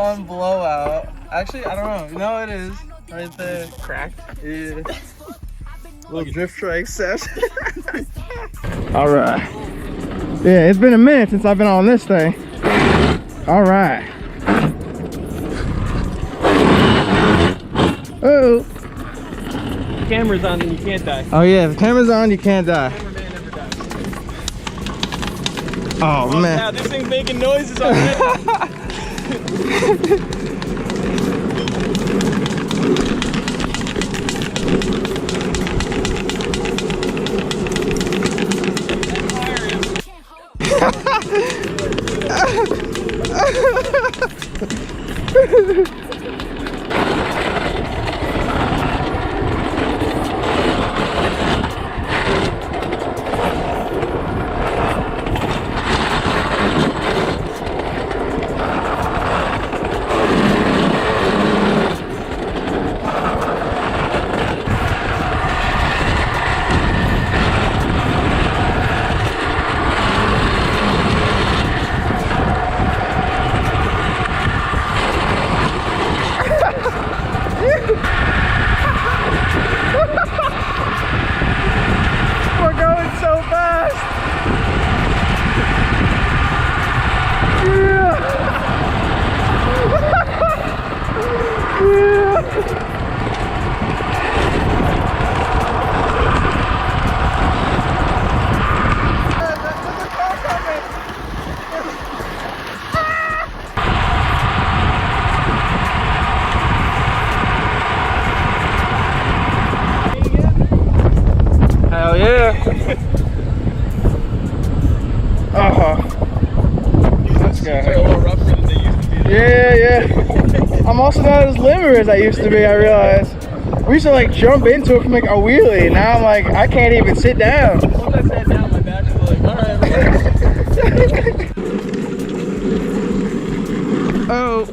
one blowout. Actually, I don't know. No, it is. Right there. Cracked. Yeah. Little drift trike session. Alright. Yeah, it's been a minute since I've been on this thing. Alright. Oh. The camera's on and you can't die. Oh yeah, if the camera's on, you can't die. Cameraman never dies. Oh, man. Wow, this thing's making noises already. We're going so fast. Hell yeah. Let's go. It's like a little rougher than they used to be. Yeah. I'm also not as limber as I used to be, I realize. We used to like jump into it from like a wheelie. Now I'm like, I can't even sit down. Once I sat down, my back was like, alright. Oh.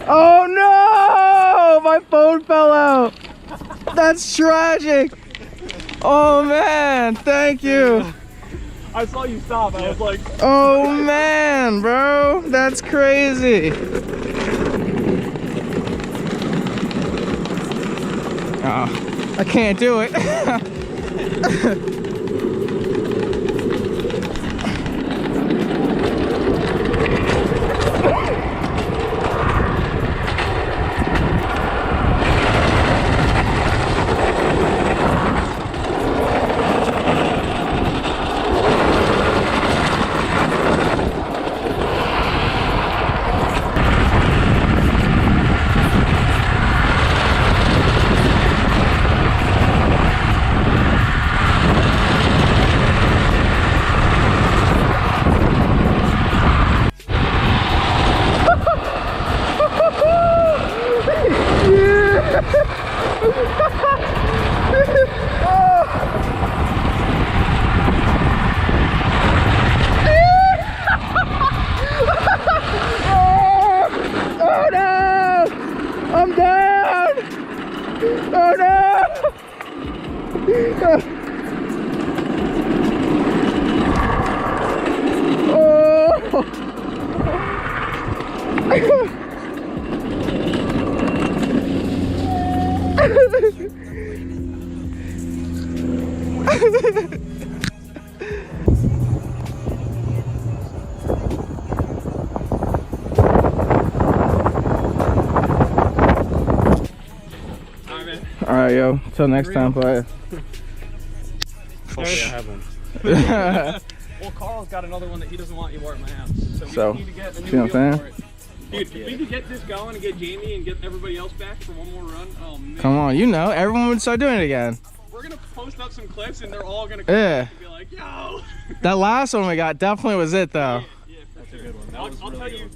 Oh no! My phone fell out. That's tragic. Oh man, thank you. I saw you stop. I was like, Oh man, bro, that's crazy. Oh, I can't do it. Oh no! I'm down! Oh no! Alright, yo. Till next time, player. Hopefully I have one. Well, Carl's got another one that he doesn't want you wearing my house. So we need to get a new see what I'm wheel saying? for it. Dude, if we could get this going and get Jamie and get everybody else back for one more run, oh man. Come on, you know, everyone would start doing it again. We're gonna post up some clips and they're all gonna come back and be like, yo! That last one we got definitely was it though. Yeah, for sure. I'll tell you,